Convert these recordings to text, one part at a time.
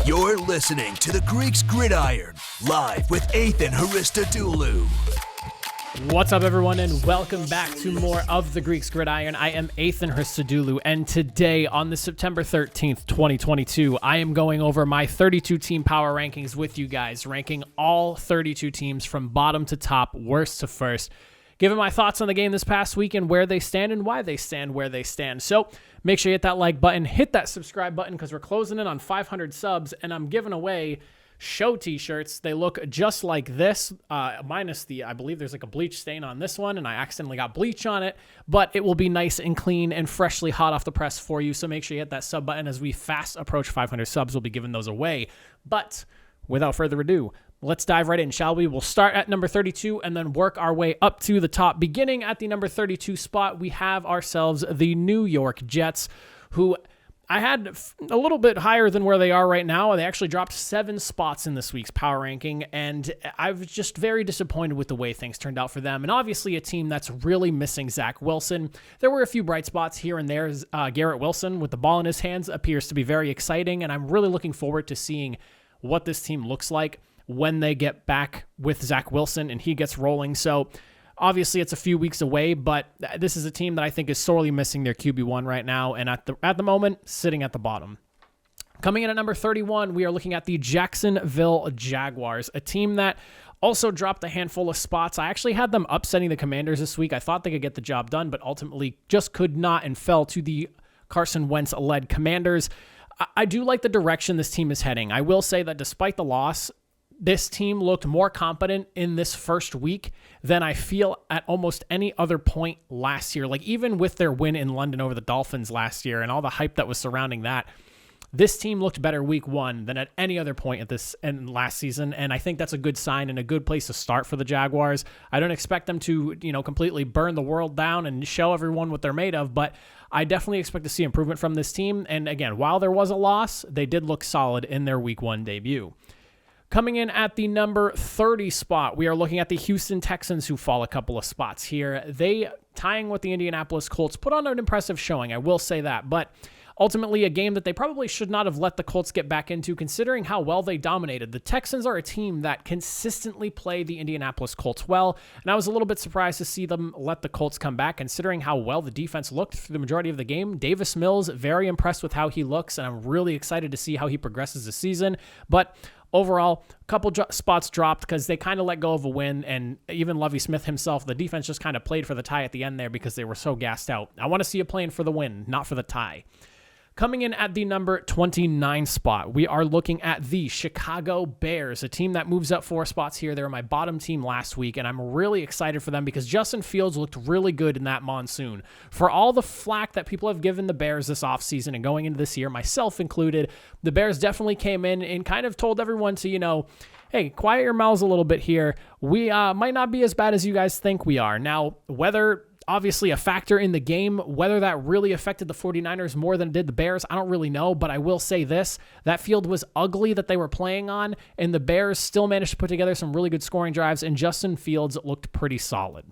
You're listening to the Greeks Gridiron, live with Ethan Haristadoulou. What's up, everyone, and welcome back to more of the Greeks Gridiron. I am Ethan Haristadoulou, and today, on the September 13th, 2022, I am going over my 32-team power rankings with you guys, ranking all 32 teams from bottom to top, worst to first, giving my thoughts on the game this past week and where they stand and why they stand where they stand. So make sure you hit that like button, hit that subscribe button, because we're closing in on 500 subs, and I'm giving away show t-shirts. They look just like this, minus the, I believe there's like a bleach stain on this one, and I accidentally got bleach on it, but it will be nice and clean and freshly hot off the press for you. So make sure you hit that sub button. As we fast approach 500 subs, we'll be giving those away. But without further ado, let's dive right in, shall we? We'll start at number 32 and then work our way up to the top. Beginning at the number 32 spot, we have ourselves the New York Jets, who I had a little bit higher than where they are right now. They actually dropped 7 spots in this week's power ranking, and I was just very disappointed with the way things turned out for them. And obviously a team that's really missing Zach Wilson. There were a few bright spots here and there. Garrett Wilson with the ball in his hands appears to be very exciting, and I'm really looking forward to seeing what this team looks like when they get back with Zach Wilson and he gets rolling. So obviously it's a few weeks away, but this is a team that I think is sorely missing their QB1 right now, and at the moment, sitting at the bottom. Coming in at number 31, we are looking at the Jacksonville Jaguars, a team that also dropped a handful of spots. I actually had them upsetting the Commanders this week. I thought they could get the job done, but ultimately just could not and fell to the Carson Wentz-led Commanders. I do like the direction this team is heading. I will say that despite the loss, this team looked more competent in this first week than I feel at almost any other point last year. Like, even with their win in London over the Dolphins last year and all the hype that was surrounding that, this team looked better week 1 than at any other point at this and last season. And I think that's a good sign and a good place to start for the Jaguars. I don't expect them to, completely burn the world down and show everyone what they're made of, but I definitely expect to see improvement from this team. And again, while there was a loss, they did look solid in their week 1 debut. Coming in at the number 30 spot, we are looking at the Houston Texans, who fall a couple of spots here. They, tying with the Indianapolis Colts, put on an impressive showing, I will say that, but ultimately a game that they probably should not have let the Colts get back into, considering how well they dominated. The Texans are a team that consistently play the Indianapolis Colts well, and I was a little bit surprised to see them let the Colts come back, considering how well the defense looked through the majority of the game. Davis Mills, very impressed with how he looks, and I'm really excited to see how he progresses this season, but overall, a couple spots dropped because they kind of let go of a win, and even Lovie Smith himself, the defense just kind of played for the tie at the end there because they were so gassed out. I want to see you playing for the win, not for the tie. Coming in at the number 29 spot, we are looking at the Chicago Bears, a team that moves up 4 spots here. They were my bottom team last week, and I'm really excited for them because Justin Fields looked really good in that monsoon. For all the flack that people have given the Bears this offseason and going into this year, myself included, the Bears definitely came in and kind of told everyone to, hey, quiet your mouths a little bit here. We might not be as bad as you guys think we are. Now, whether obviously a factor in the game, whether that really affected the 49ers more than it did the Bears, I don't really know, but I will say this, that field was ugly that they were playing on, and the Bears still managed to put together some really good scoring drives, and Justin Fields looked pretty solid.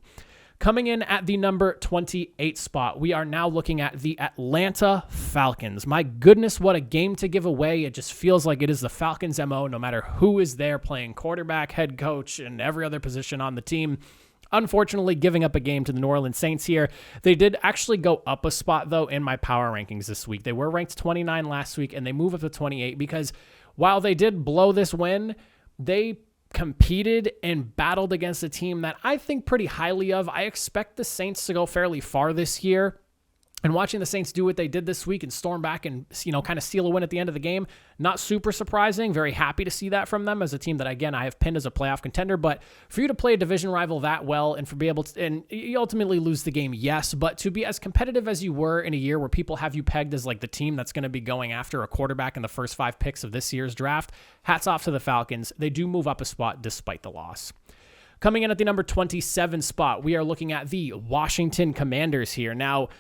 Coming in at the number 28 spot, we are now looking at the Atlanta Falcons. My goodness, what a game to give away. It just feels like it is the Falcons' MO, no matter who is there playing quarterback, head coach, and every other position on the team. Unfortunately, giving up a game to the New Orleans Saints here. They did actually go up a spot, though, in my power rankings this week. They were ranked 29 last week, and they move up to 28 because while they did blow this win, they competed and battled against a team that I think pretty highly of. I expect the Saints to go fairly far this year. And watching the Saints do what they did this week and storm back and, kind of steal a win at the end of the game, not super surprising. Very happy to see that from them as a team that, again, I have pinned as a playoff contender. But for you to play a division rival that well and for be able to, and you ultimately lose the game, yes, but to be as competitive as you were in a year where people have you pegged as like the team that's going to be going after a quarterback in the first 5 picks of this year's draft, hats off to the Falcons. They do move up a spot despite the loss. Coming in at the number 27 spot, we are looking at the Washington Commanders here. Now,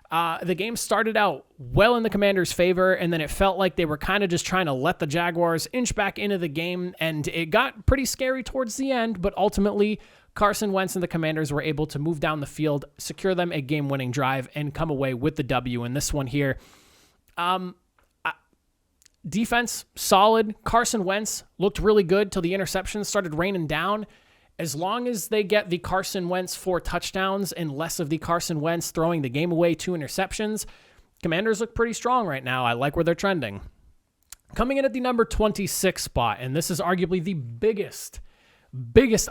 the game started out well in the Commanders' favor, and then it felt like they were kind of just trying to let the Jaguars inch back into the game, and it got pretty scary towards the end, but ultimately Carson Wentz and the Commanders were able to move down the field, secure them a game-winning drive, and come away with the W in this one here. Defense, solid. Carson Wentz looked really good till the interceptions started raining down. As long as they get the Carson Wentz 4 touchdowns and less of the Carson Wentz throwing the game away 2 interceptions, Commanders look pretty strong right now. I like where they're trending. Coming in at the number 26 spot, and this is arguably the biggest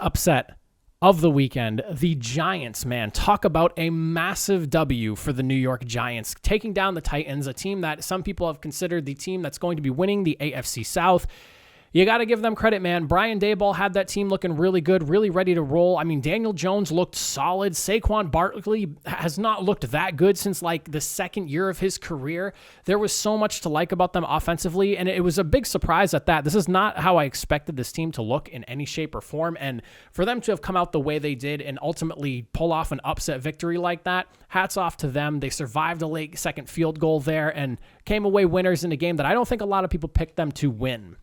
upset of the weekend, the Giants, man. Talk about a massive W for the New York Giants, taking down the Titans, a team that some people have considered the team that's going to be winning the AFC South. You got to give them credit, man. Brian Daboll had that team looking really good, really ready to roll. I mean, Daniel Jones looked solid. Saquon Barkley has not looked that good since like the second year of his career. There was so much to like about them offensively, and it was a big surprise at that. This is not how I expected this team to look in any shape or form, and for them to have come out the way they did and ultimately pull off an upset victory like that, hats off to them. They survived a late second field goal there and came away winners in a game that I don't think a lot of people picked them to win.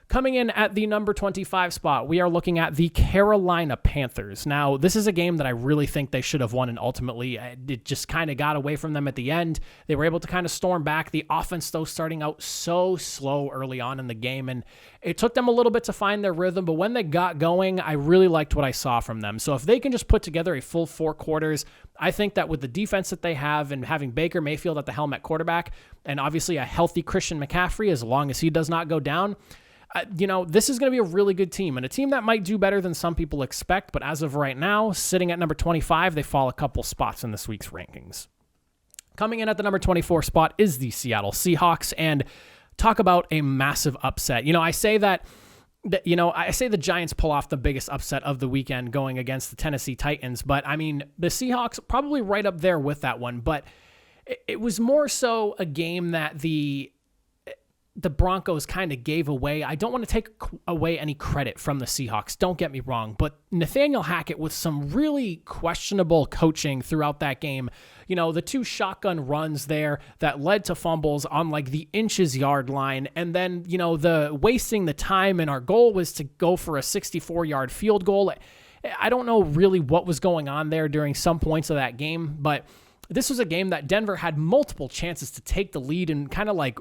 Coming in at the number 25 spot, we are looking at the Carolina Panthers. Now, this is a game that I really think they should have won, and ultimately it just kind of got away from them at the end. They were able to kind of storm back. The offense, though, starting out so slow early on in the game, and it took them a little bit to find their rhythm, but when they got going, I really liked what I saw from them. So if they can just put together a full 4 quarters, I think that with the defense that they have and having Baker Mayfield at the helm at quarterback, and obviously a healthy Christian McCaffrey, as long as he does not go down, this is going to be a really good team, and a team that might do better than some people expect, but as of right now, sitting at number 25, they fall a couple spots in this week's rankings. Coming in at the number 24 spot is the Seattle Seahawks, and talk about a massive upset. I say I say the Giants pull off the biggest upset of the weekend going against the Tennessee Titans, but I mean, the Seahawks probably right up there with that one, but it was more so a game that the Broncos kind of gave away. I don't want to take away any credit from the Seahawks, don't get me wrong, but Nathaniel Hackett with some really questionable coaching throughout that game. The 2 shotgun runs there that led to fumbles on like the inches yard line, and then, the wasting the time, and our goal was to go for a 64-yard field goal. I don't know really what was going on there during some points of that game, but this was a game that Denver had multiple chances to take the lead and kind of like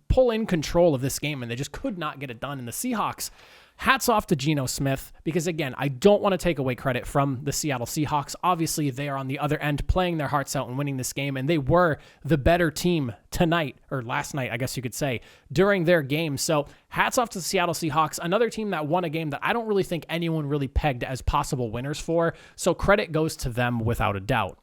pull in control of this game, and they just could not get it done. And the Seahawks, hats off to Geno Smith, because again, I don't want to take away credit from the Seattle Seahawks. Obviously, they are on the other end playing their hearts out and winning this game, and they were the better team tonight, or last night, I guess you could say, during their game. So hats off to the Seattle Seahawks, another team that won a game that I don't really think anyone really pegged as possible winners for. So credit goes to them without a doubt.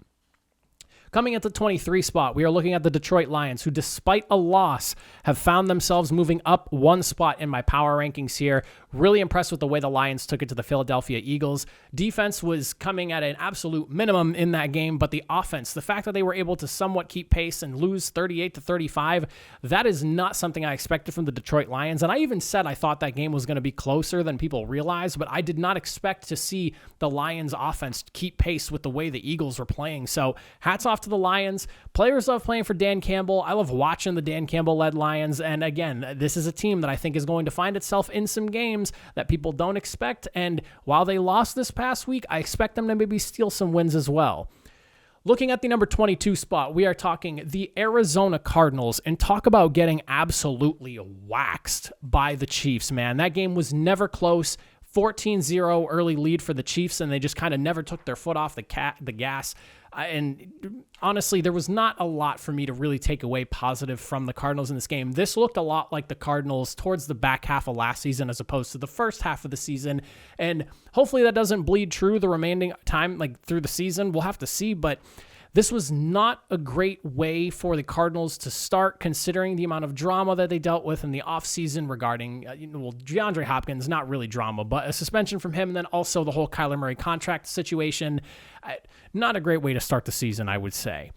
Coming at the 23 spot, we are looking at the Detroit Lions, who despite a loss have found themselves moving up 1 spot in my power rankings here. Really impressed with the way the Lions took it to the Philadelphia Eagles. Defense was coming at an absolute minimum in that game, but the offense, the fact that they were able to somewhat keep pace and lose 38-35, that is not something I expected from the Detroit Lions. And I even said I thought that game was going to be closer than people realized, but I did not expect to see the Lions offense keep pace with the way the Eagles were playing. So hats off to the Lions. Players love playing for Dan Campbell. I love watching the Dan Campbell-led Lions. And again, this is a team that I think is going to find itself in some games that people don't expect. And while they lost this past week, I expect them to maybe steal some wins as well. Looking at the number 22 spot, we are talking the Arizona Cardinals, and talk about getting absolutely waxed by the Chiefs, man. That game was never close. 14-0 early lead for the Chiefs, and they just kind of never took their foot off the gas. And honestly, there was not a lot for me to really take away positive from the Cardinals in this game. This looked a lot like the Cardinals towards the back half of last season as opposed to the first half of the season. And hopefully that doesn't bleed true the remaining time, like through the season. We'll have to see, but this was not a great way for the Cardinals to start, considering the amount of drama that they dealt with in the offseason regarding, DeAndre Hopkins, not really drama, but a suspension from him, and then also the whole Kyler Murray contract situation. Not a great way to start the season, I would say.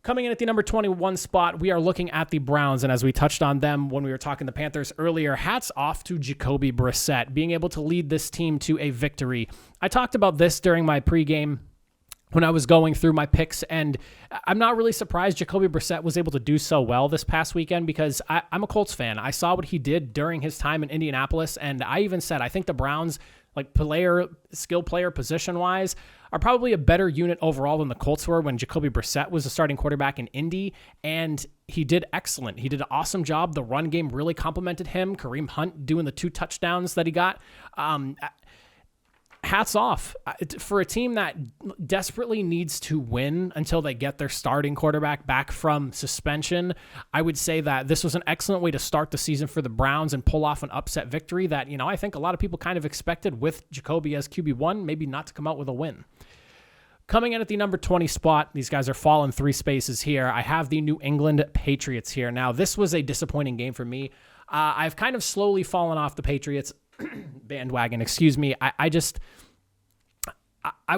Coming in at the number 21 spot, we are looking at the Browns, and as we touched on them when we were talking the Panthers earlier, hats off to Jacoby Brissett, being able to lead this team to a victory. I talked about this during my pregame when I was going through my picks, and I'm not really surprised Jacoby Brissett was able to do so well this past weekend, because I'm a Colts fan. I saw what he did during his time in Indianapolis, and I even said I think the Browns skill player position wise, are probably a better unit overall than the Colts were when Jacoby Brissett was the starting quarterback in Indy, and he did excellent. He did an awesome job. The run game really complimented him. Kareem Hunt doing the 2 touchdowns that he got. Hats off for a team that desperately needs to win until they get their starting quarterback back from suspension. I would say that this was an excellent way to start the season for the Browns and pull off an upset victory that, I think a lot of people kind of expected with Jacoby as QB1, maybe not to come out with a win. Coming in at the number 20 spot, these guys are falling 3 spaces here. I have the New England Patriots here. Now, this was a disappointing game for me. I've kind of slowly fallen off the Patriots bandwagon, excuse me. I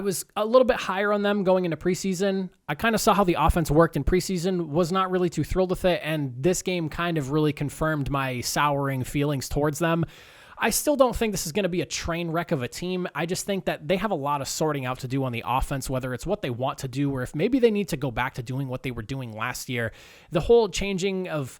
was a little bit higher on them going into preseason. I kind of saw how the offense worked in preseason, was not really too thrilled with it, and this game kind of really confirmed my souring feelings towards them. I still don't think this is going to be a train wreck of a team. I just think that they have a lot of sorting out to do on the offense, whether it's what they want to do or if maybe they need to go back to doing what they were doing last year. The whole changing of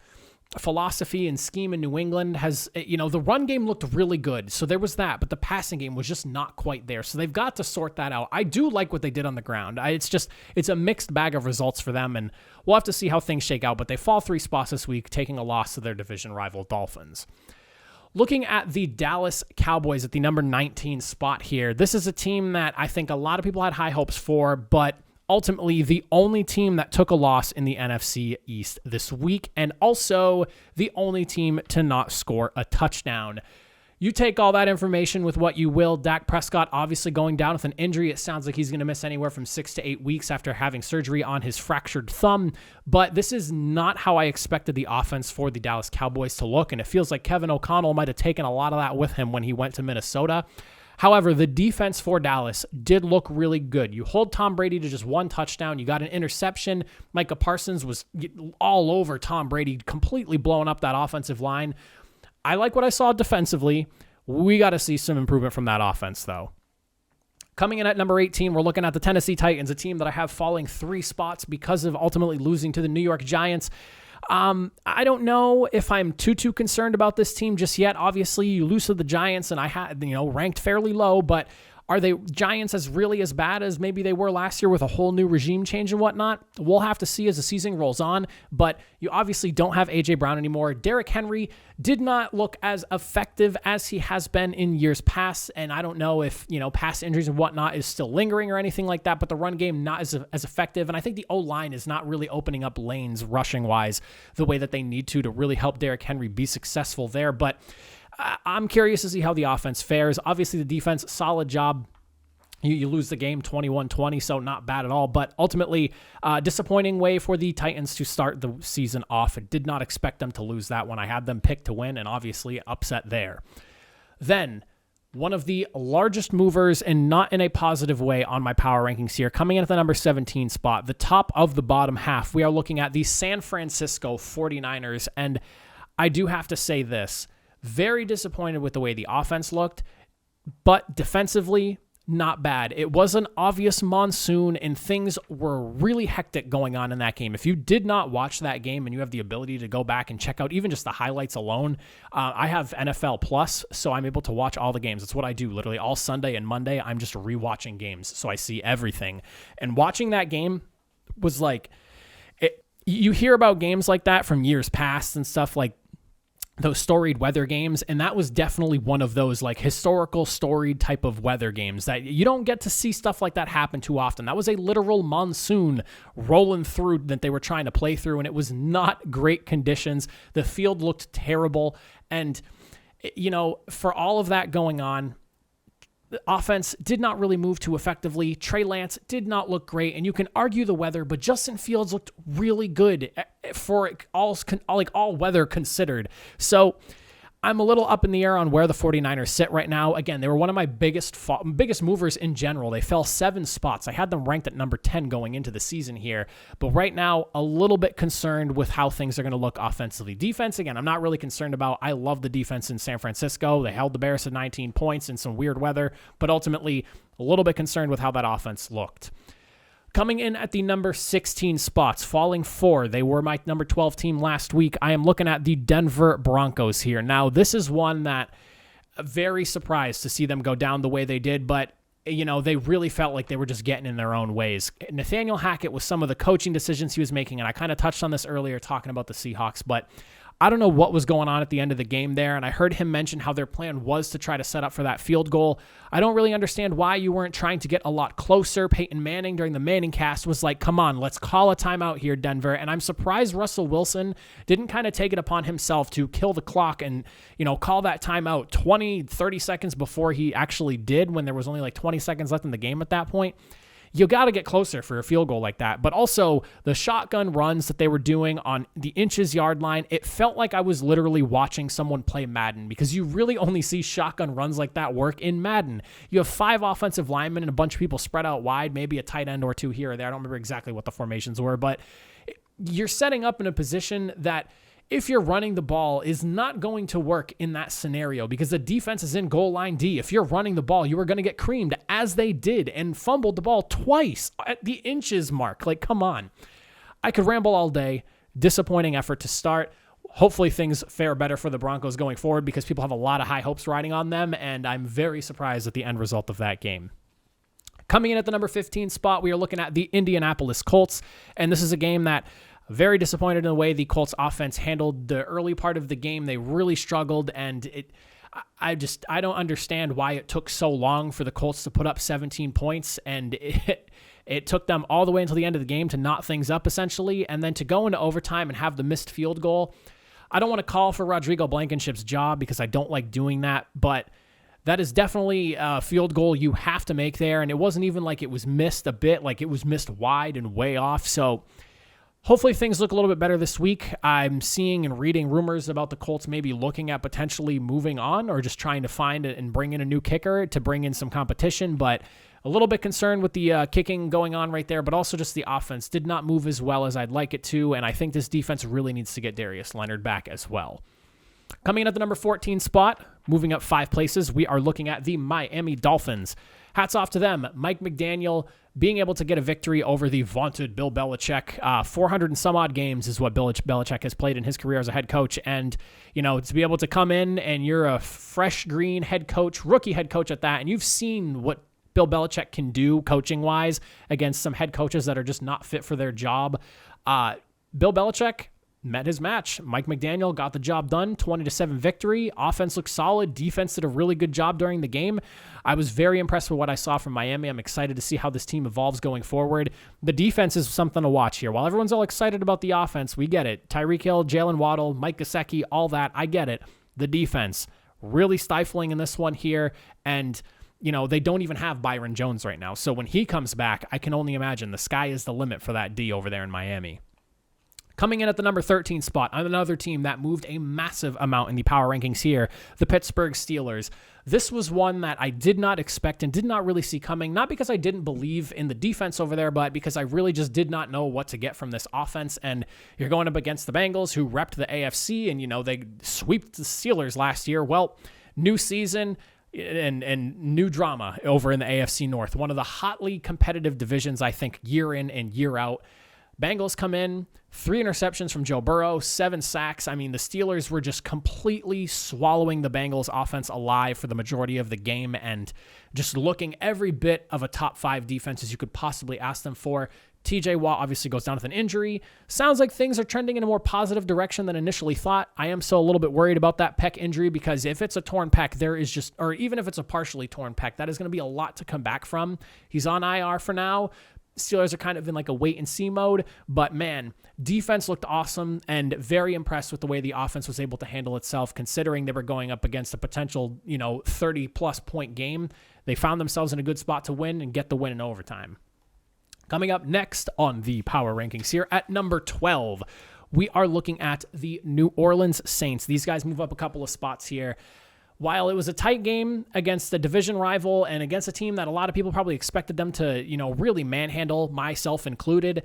philosophy and scheme in New England has, the run game looked really good. So there was that, but the passing game was just not quite there. So they've got to sort that out. I do like what they did on the ground. It's a mixed bag of results for them, and we'll have to see how things shake out, but they fall 3 spots this week, taking a loss to their division rival Dolphins. Looking at the Dallas Cowboys at the number 19 spot here, this is a team that I think a lot of people had high hopes for, but ultimately the only team that took a loss in the NFC East this week, and also the only team to not score a touchdown. You take all that information with what you will. Dak Prescott obviously going down with an injury. It sounds like he's going to miss anywhere from 6 to 8 weeks after having surgery on his fractured thumb, but this is not how I expected the offense for the Dallas Cowboys to look, and it feels like Kevin O'Connell might have taken a lot of that with him when he went to Minnesota. However, the defense for Dallas did look really good. You hold Tom Brady to just 1 touchdown. You got an interception. Micah Parsons was all over Tom Brady, completely blowing up that offensive line. I like what I saw defensively. We got to see some improvement from that offense, though. Coming in at number 18, we're looking at the Tennessee Titans, a team that I have falling 3 spots because of ultimately losing to the New York Giants. I don't know if I'm too concerned about this team just yet. Obviously, you lose to the Giants, and I had, ranked fairly low, but are they Giants as bad as maybe they were last year with a whole new regime change and whatnot? We'll have to see as the season rolls on, but you obviously don't have A.J. Brown anymore. Derrick Henry did not look as effective as he has been in years past, and I don't know if, past injuries and whatnot is still lingering or anything like that, but the run game not as effective, and I think the O-line is not really opening up lanes rushing-wise the way that they need to really help Derrick Henry be successful there, but I'm curious to see how the offense fares. Obviously, the defense, solid job. You lose the game 21-20, so not bad at all. But ultimately, disappointing way for the Titans to start the season off. I did not expect them to lose that one. I had them picked to win, and obviously upset there. Then, one of the largest movers, and not in a positive way on my power rankings here, coming in at the number 17 spot, the top of the bottom half, we are looking at the San Francisco 49ers. And I do have to say this. Very disappointed with the way the offense looked, but defensively, not bad. It was an obvious monsoon, and things were really hectic going on in that game. If you did not watch that game and you have the ability to go back and check out even just the highlights alone, I have NFL Plus, so I'm able to watch all the games. That's what I do. Literally all Sunday and Monday, I'm just rewatching games, so I see everything. And watching that game was like, you hear about games like that from years past and stuff like those storied weather games, and that was definitely one of those like historical storied type of weather games that you don't get to see stuff like that happen too often. That was a literal monsoon rolling through that they were trying to play through, and it was not great conditions. The field looked terrible, and for all of that going on, the offense did not really move too effectively. Trey Lance did not look great, and you can argue the weather, but Justin Fields looked really good for all weather considered. So I'm a little up in the air on where the 49ers sit right now. Again, they were one of my biggest movers in general. They fell 7 spots. I had them ranked at number 10 going into the season here. But right now, a little bit concerned with how things are going to look offensively. Defense, again, I'm not really concerned about. I love the defense in San Francisco. They held the Bears to 19 points in some weird weather. But ultimately, a little bit concerned with how that offense looked. Coming in at the number 16 spots, falling 4. They were my number 12 team last week. I am looking at the Denver Broncos here. Now, this is one that very surprised to see them go down the way they did, but they really felt like they were just getting in their own ways. Nathaniel Hackett with some of the coaching decisions he was making, and I kind of touched on this earlier talking about the Seahawks, but I don't know what was going on at the end of the game there, and I heard him mention how their plan was to try to set up for that field goal. I don't really understand why you weren't trying to get a lot closer. Peyton Manning during the Manning cast was like, come on, let's call a timeout here, Denver. And I'm surprised Russell Wilson didn't kind of take it upon himself to kill the clock and, call that timeout 20, 30 seconds before he actually did, when there was only like 20 seconds left in the game at that point. You got to get closer for a field goal like that. But also the shotgun runs that they were doing on the inches yard line, it felt like I was literally watching someone play Madden, because you really only see shotgun runs like that work in Madden. You have 5 offensive linemen and a bunch of people spread out wide, maybe a tight end or 2 here or there. I don't remember exactly what the formations were, but you're setting up in a position that, if you're running the ball, is not going to work in that scenario, because the defense is in goal line D. If you're running the ball, you are going to get creamed, as they did, and fumbled the ball twice at the inches mark. Like, come on. I could ramble all day. Disappointing effort to start. Hopefully things fare better for the Broncos going forward, because people have a lot of high hopes riding on them, and I'm very surprised at the end result of that game. Coming in at the number 15 spot, we are looking at the Indianapolis Colts, and this is a game that very disappointed in the way the Colts offense handled the early part of the game. They really struggled, and I don't understand why it took so long for the Colts to put up 17 points, and it took them all the way until the end of the game to knot things up, essentially, and then to go into overtime and have the missed field goal. I don't want to call for Rodrigo Blankenship's job, because I don't like doing that, but that is definitely a field goal you have to make there, and it wasn't even like it was missed a bit, like it was missed wide and way off, so hopefully things look a little bit better this week. I'm seeing and reading rumors about the Colts maybe looking at potentially moving on, or just trying to find and bring in a new kicker to bring in some competition, but a little bit concerned with the kicking going on right there, but also just the offense did not move as well as I'd like it to, and I think this defense really needs to get Darius Leonard back as well. Coming in at the number 14 spot, moving up 5 places, we are looking at the Miami Dolphins. Hats off to them. Mike McDaniel being able to get a victory over the vaunted Bill Belichick. 400 and some odd games is what Bill Belichick has played in his career as a head coach. And, to be able to come in and you're a fresh green head coach, rookie head coach at that, and you've seen what Bill Belichick can do coaching-wise against some head coaches that are just not fit for their job. Bill Belichick met his match. Mike McDaniel got the job done, 20-7 victory. Offense looked solid. Defense did a really good job during the game. I was very impressed with what I saw from Miami. I'm excited to see how this team evolves going forward. The defense is something to watch here. While everyone's all excited about the offense, we get it. Tyreek Hill, Jalen Waddle, Mike Gesicki, all that, I get it. The defense, really stifling in this one here, and they don't even have Byron Jones right now. So when he comes back, I can only imagine the sky is the limit for that D over there in Miami. Coming in at the number 13 spot, another team that moved a massive amount in the power rankings here, the Pittsburgh Steelers. This was one that I did not expect and did not really see coming, not because I didn't believe in the defense over there, but because I really just did not know what to get from this offense. And you're going up against the Bengals, who repped the AFC, and, they sweeped the Steelers last year. Well, new season and new drama over in the AFC North, one of the hotly competitive divisions, I think, year in and year out. Bengals come in, 3 interceptions from Joe Burrow, 7 sacks. I mean, the Steelers were just completely swallowing the Bengals offense alive for the majority of the game, and just looking every bit of a top 5 defense as you could possibly ask them for. TJ Watt obviously goes down with an injury. Sounds like things are trending in a more positive direction than initially thought. I am still a little bit worried about that pec injury, because if it's a torn pec, or even if it's a partially torn pec, that is going to be a lot to come back from. He's on IR for now. Steelers are kind of in like a wait and see mode, but man, defense looked awesome, and very impressed with the way the offense was able to handle itself, considering they were going up against a potential, 30 plus point game. They found themselves in a good spot to win and get the win in overtime. Coming up next on the power rankings here at number 12, we are looking at the New Orleans Saints. These guys move up a couple of spots here. While it was a tight game against the division rival and against a team that a lot of people probably expected them to, really manhandle, myself included,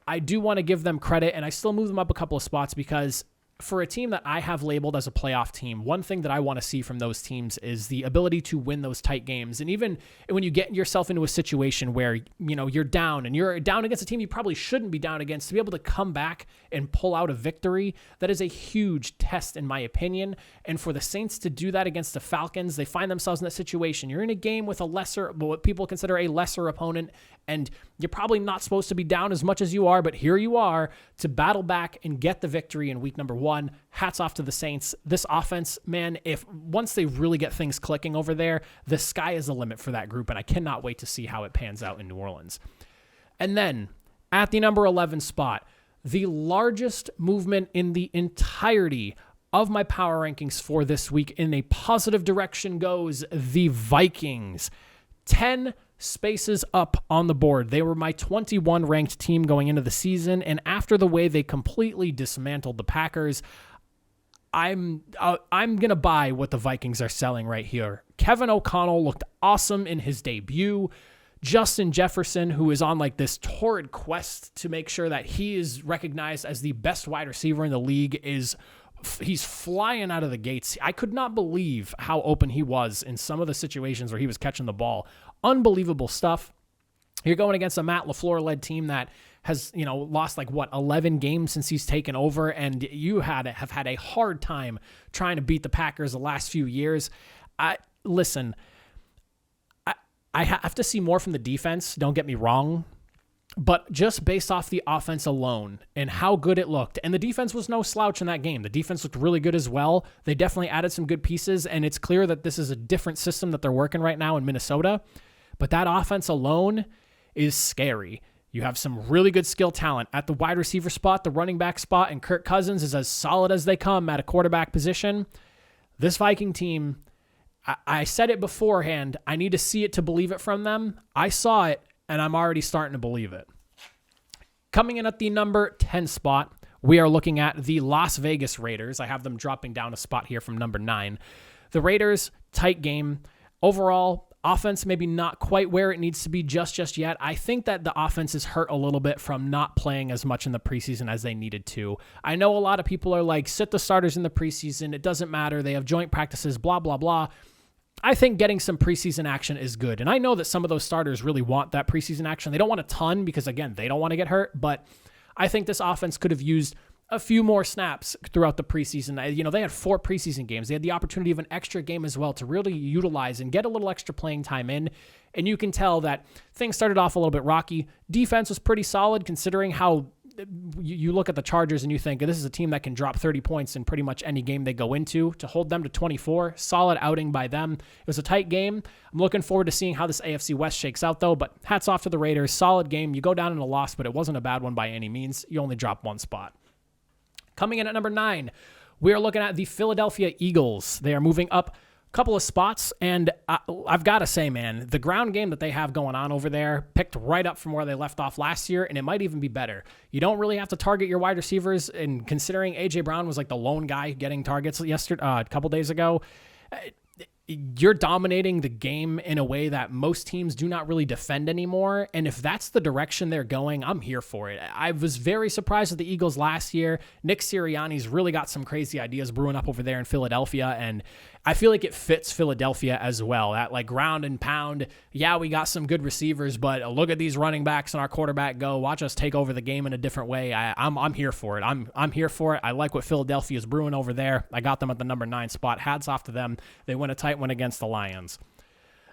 I do want to give them credit, and I still move them up a couple of spots, because for a team that I have labeled as a playoff team, one thing that I want to see from those teams is the ability to win those tight games. And even when you get yourself into a situation where, you're down and you're down against a team you probably shouldn't be down against, to be able to come back and pull out a victory, that is a huge test in my opinion. And for the Saints to do that against the Falcons, they find themselves in that situation. You're in a game with what people consider a lesser opponent, and you're probably not supposed to be down as much as you are, but here you are to battle back and get the victory in week number 1. Hats off to the Saints. This offense, man, if once they really get things clicking over there, the sky is the limit for that group, and I cannot wait to see how it pans out in New Orleans. And then at the number 11 spot, the largest movement in the entirety of my power rankings for this week in a positive direction goes the Vikings. 10 spaces up on the board. They were my 21 ranked team going into the season, and after the way they completely dismantled the Packers, I'm going to buy what the Vikings are selling right here. Kevin O'Connell looked awesome in his debut. Justin Jefferson, who is on like this torrid quest to make sure that he is recognized as the best wide receiver in the league, he's flying out of the gates. I could not believe how open he was in some of the situations where he was catching the ball. Unbelievable stuff. You're going against a Matt LaFleur-led team that has, lost 11 games since he's taken over, and you have had a hard time trying to beat the Packers the last few years. I have to see more from the defense, don't get me wrong, but just based off the offense alone and how good it looked, and the defense was no slouch in that game. The defense looked really good as well. They definitely added some good pieces, and it's clear that this is a different system that they're working right now in Minnesota. But that offense alone is scary. You have some really good skill talent at the wide receiver spot, the running back spot, and Kirk Cousins is as solid as they come at a quarterback position. This Viking team, I said it beforehand, I need to see it to believe it from them. I saw it, and I'm already starting to believe it. Coming in at the number 10 spot, we are looking at the Las Vegas Raiders. I have them dropping down a spot here from number 9. The Raiders, tight game. Overall, offense maybe not quite where it needs to be just yet. I think that the offense is hurt a little bit from not playing as much in the preseason as they needed to. I know a lot of people are like, sit the starters in the preseason. It doesn't matter. They have joint practices, blah, blah, blah. I think getting some preseason action is good. And I know that some of those starters really want that preseason action. They don't want a ton because, again, they don't want to get hurt. But I think this offense could have used a few more snaps throughout the preseason. They had 4 preseason games. They had the opportunity of an extra game as well to really utilize and get a little extra playing time in. And you can tell that things started off a little bit rocky. Defense was pretty solid considering how you look at the Chargers and you think this is a team that can drop 30 points in pretty much any game they go into. To hold them to 24, solid outing by them. It was a tight game. I'm looking forward to seeing how this AFC West shakes out though, but hats off to the Raiders. Solid game. You go down in a loss, but it wasn't a bad one by any means. You only dropped 1 spot. Coming in at number 9, we are looking at the Philadelphia Eagles. They are moving up a couple of spots, and I've got to say, man, the ground game that they have going on over there picked right up from where they left off last year, and it might even be better. You don't really have to target your wide receivers, and considering A.J. Brown was like the lone guy getting targets a couple days ago, you're dominating the game in a way that most teams do not really defend anymore. And if that's the direction they're going, I'm here for it. I was very surprised with the Eagles last year. Nick Sirianni's really got some crazy ideas brewing up over there in Philadelphia. And I feel like it fits Philadelphia as well. That like ground and pound. Yeah, we got some good receivers, but look at these running backs and our quarterback go. Watch us take over the game in a different way. I'm here for it. I'm here for it. I like what Philadelphia is brewing over there. I got them at the number 9 spot. Hats off to them. They win a tight one against the Lions.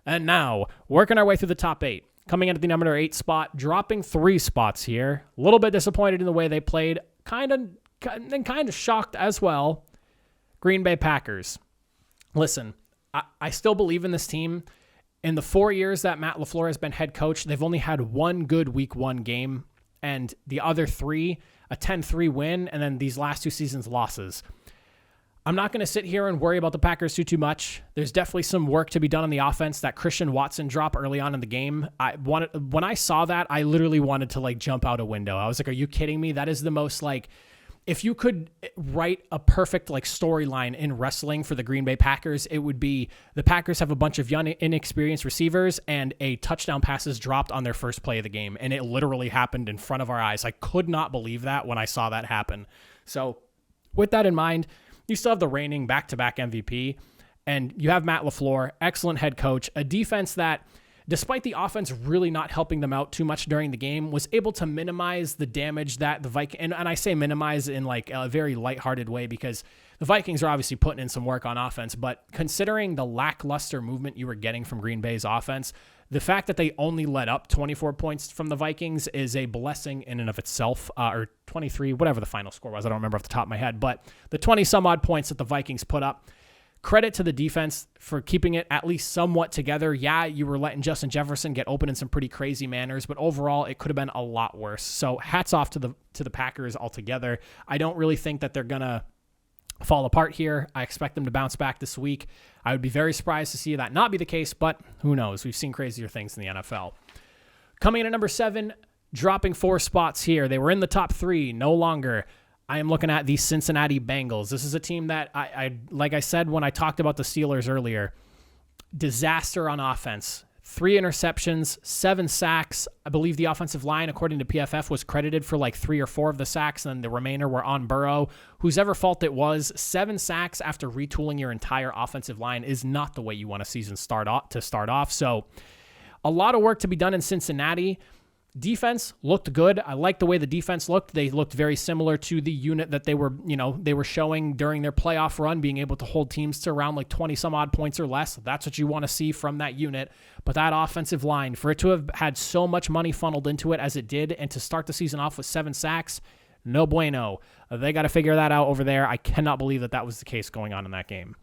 And now, working our way through the top 8. Coming in at the number 8 spot, dropping 3 spots here. A little bit disappointed in the way they played. Kind of shocked as well. Green Bay Packers. Listen, I still believe in this team. In the 4 years that Matt LaFleur has been head coach, they've only had one good week 1 game, and the other 3, a 10-3 win, and then these last 2 seasons losses. I'm not going to sit here and worry about the Packers too much. There's definitely some work to be done on the offense. That Christian Watson drop early on in the game, when I saw that, I literally wanted to like jump out a window. I was like, are you kidding me? That is the most like, if you could write a perfect like storyline in wrestling for the Green Bay Packers, it would be the Packers have a bunch of young, inexperienced receivers and a touchdown pass is dropped on their first play of the game. And it literally happened in front of our eyes. I could not believe that when I saw that happen. So With that in mind, you still have the reigning back-to-back MVP, and you have Matt LaFleur, excellent head coach, a defense that, despite the offense really not helping them out too much during the game, was able to minimize the damage that the Vikings, and I say minimize in like a very lighthearted way because the Vikings are obviously putting in some work on offense, but considering the lackluster movement you were getting from Green Bay's offense, the fact that they only let up 24 points from the Vikings is a blessing in and of itself, or 23, whatever the final score was. I don't remember off the top of my head, but the 20 some odd points that the Vikings put up, credit to the defense for keeping it at least somewhat together. Yeah, you were letting Justin Jefferson get open in some pretty crazy manners, but overall it could have been a lot worse. So hats off to the Packers altogether. I don't really think that they're going to fall apart here. I expect them to bounce back this week. I would be very surprised to see that not be the case, but who knows? We've seen crazier things in the NFL. Coming in at number 7, dropping 4 spots here. They were in the top 3, no longer. I am looking at the Cincinnati Bengals. This is a team that, I like I said when I talked about the Steelers earlier, disaster on offense. 3 interceptions, 7 sacks. I believe the offensive line, according to PFF, was credited for like 3 or 4 of the sacks, and the remainder were on Burrow. Whose ever fault it was, 7 sacks after retooling your entire offensive line is not the way you want a season start off. So a lot of work to be done in Cincinnati. Defense looked good. I like the way the defense looked. They looked very similar to the unit that they were showing during their playoff run, being able to hold teams to around like 20 some odd points or less. That's what you want to see from that unit. But that offensive line, for it to have had so much money funneled into it as it did, and to start the season off with 7 sacks, no bueno. They got to figure that out over there. I cannot believe that was the case going on in that game.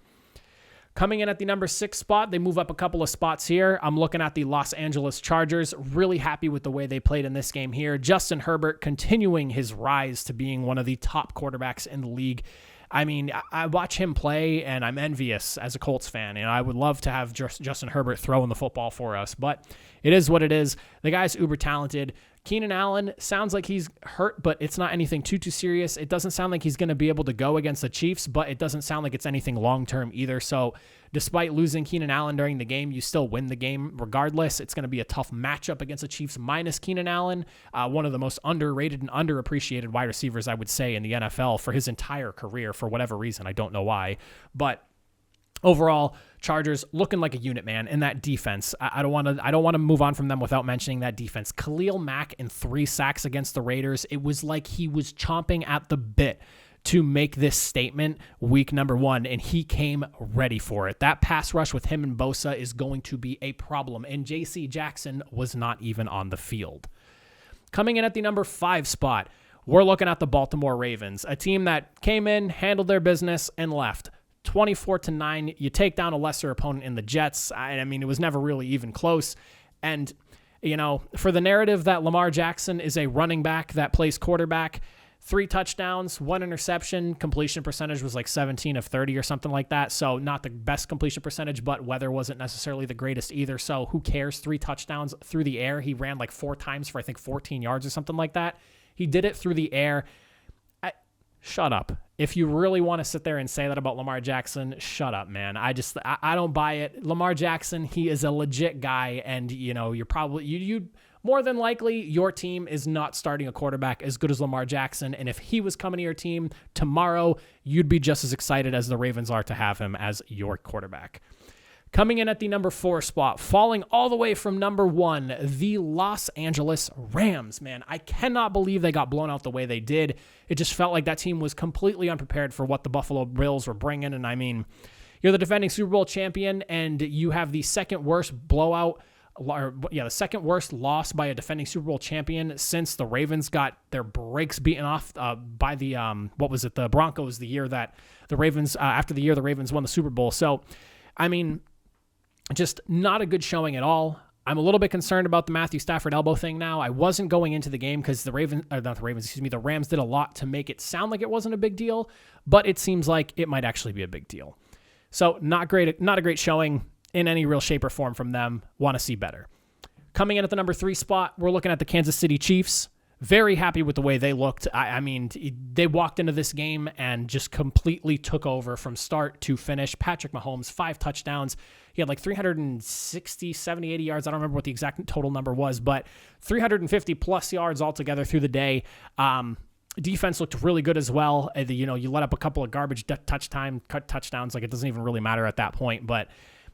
Coming in at the number 6 spot, they move up a couple of spots here. I'm looking at the Los Angeles Chargers. Really happy with the way they played in this game here. Justin Herbert continuing his rise to being one of the top quarterbacks in the league. I mean, I watch him play, and I'm envious as a Colts fan, and I would love to have Justin Herbert throwing the football for us, but it is what it is. The guy's uber talented. Keenan Allen sounds like he's hurt, but it's not anything too serious. It doesn't sound like he's going to be able to go against the Chiefs, but it doesn't sound like it's anything long-term either. So despite losing Keenan Allen during the game, you still win the game regardless. It's going to be a tough matchup against the Chiefs minus Keenan Allen, one of the most underrated and underappreciated wide receivers, I would say, in the NFL for his entire career for whatever reason. I don't know why, but overall, Chargers looking like a unit, man, in that defense. I don't want to move on from them without mentioning that defense. Khalil Mack in 3 sacks against the Raiders. It was like he was chomping at the bit to make this statement week number 1, and he came ready for it. That pass rush with him and Bosa is going to be a problem, and J.C. Jackson was not even on the field. Coming in at the number 5 spot, we're looking at the Baltimore Ravens, a team that came in, handled their business, and left. 24-9, you take down a lesser opponent in the Jets. I mean, it was never really even close. And, you know, for the narrative that Lamar Jackson is a running back that plays quarterback, 3 touchdowns, 1 interception, completion percentage was like 17 of 30 or something like that. So not the best completion percentage, but weather wasn't necessarily the greatest either. So who cares? 3 touchdowns through the air. He ran like 4 times for, I think, 14 yards or something like that. He did it through the air. Shut up. If you really want to sit there and say that about Lamar Jackson, shut up, man. I don't buy it. Lamar Jackson, he is a legit guy, and you know, you're probably you more than likely your team is not starting a quarterback as good as Lamar Jackson, and if he was coming to your team tomorrow, you'd be just as excited as the Ravens are to have him as your quarterback. Coming in at the number 4 spot, falling all the way from number 1, the Los Angeles Rams. Man, I cannot believe they got blown out the way they did. It just felt like that team was completely unprepared for what the Buffalo Bills were bringing. And I mean, you're the defending Super Bowl champion, and you have the second worst the second worst loss by a defending Super Bowl champion since the Ravens got their brakes beaten off by the the Broncos the year that the Ravens after the year the Ravens won the Super Bowl. So, I mean, just not a good showing at all. I'm a little bit concerned about the Matthew Stafford elbow thing now. I wasn't going into the game because the Rams did a lot to make it sound like it wasn't a big deal, but it seems like it might actually be a big deal. So not a great showing in any real shape or form from them. Want to see better. Coming in at the number 3 spot, we're looking at the Kansas City Chiefs. Very happy with the way they looked. I mean, they walked into this game and just completely took over from start to finish. Patrick Mahomes, 5 touchdowns. He had like 360, 70, 80 yards. I don't remember what the exact total number was, but 350 plus yards altogether through the day. Defense looked really good as well. You let up a couple of garbage touchdowns. Like, it doesn't even really matter at that point. But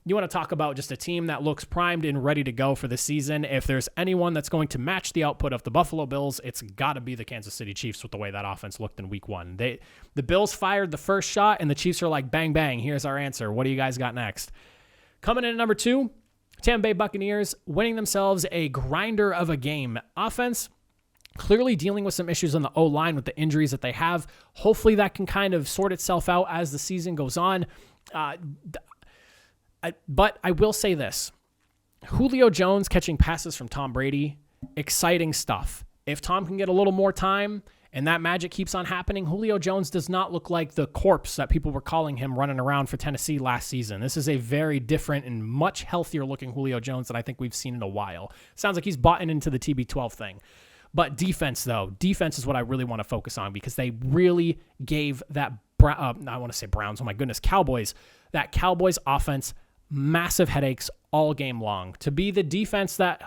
you want to talk about just a team that looks primed and ready to go for the season. If there's anyone that's going to match the output of the Buffalo Bills, it's got to be the Kansas City Chiefs with the way that offense looked in week 1. The Bills fired the first shot, and the Chiefs are like, bang, bang, here's our answer. What do you guys got next? Coming in at number 2, Tambay Buccaneers winning themselves a grinder of a game. Offense clearly dealing with some issues on the O-line with the injuries that they have. Hopefully that can kind of sort itself out as the season goes on. But I will say this. Julio Jones catching passes from Tom Brady, exciting stuff. If Tom can get a little more time and that magic keeps on happening, Julio Jones does not look like the corpse that people were calling him running around for Tennessee last season. This is a very different and much healthier looking Julio Jones than I think we've seen in a while. Sounds like he's bought into the TB12 thing. But defense is what I really want to focus on, because they really gave that, Cowboys, that Cowboys offense massive headaches all game long. To be the defense that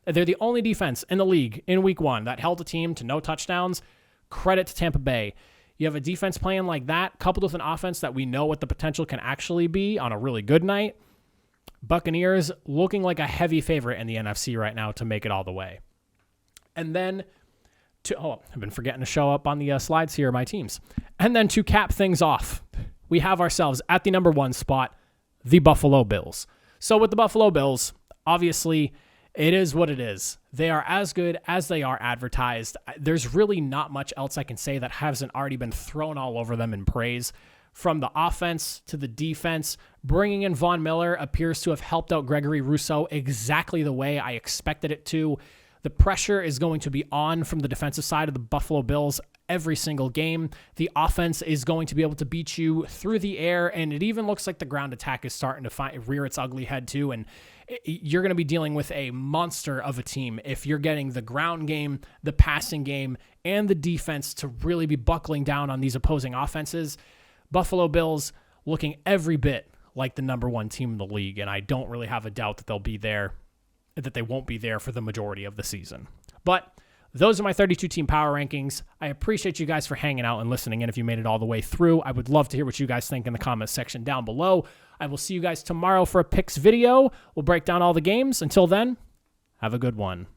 they're the only defense in the league in week 1 that held a team to no touchdowns. Credit to Tampa Bay. You have a defense playing like that, coupled with an offense that we know what the potential can actually be on a really good night. Buccaneers looking like a heavy favorite in the NFC right now to make it all the way. And then, I've been forgetting to show up on the slides here, my teams. And then to cap things off, we have ourselves at the number 1 spot, the Buffalo Bills. So with the Buffalo Bills, obviously, it is what it is. They are as good as they are advertised. There's really not much else I can say that hasn't already been thrown all over them in praise. From the offense to the defense, bringing in Von Miller appears to have helped out Gregory Rousseau exactly the way I expected it to. The pressure is going to be on from the defensive side of the Buffalo Bills every single game. The offense is going to be able to beat you through the air, and it even looks like the ground attack is starting to rear its ugly head too, and you're going to be dealing with a monster of a team if you're getting the ground game, the passing game, and the defense to really be buckling down on these opposing offenses. Buffalo Bills looking every bit like the number 1 team in the league, and I don't really have a doubt that they won't be there for the majority of the season. But those are my 32-team power rankings. I appreciate you guys for hanging out and listening in if you made it all the way through. I would love to hear what you guys think in the comments section down below. I will see you guys tomorrow for a picks video. We'll break down all the games. Until then, have a good one.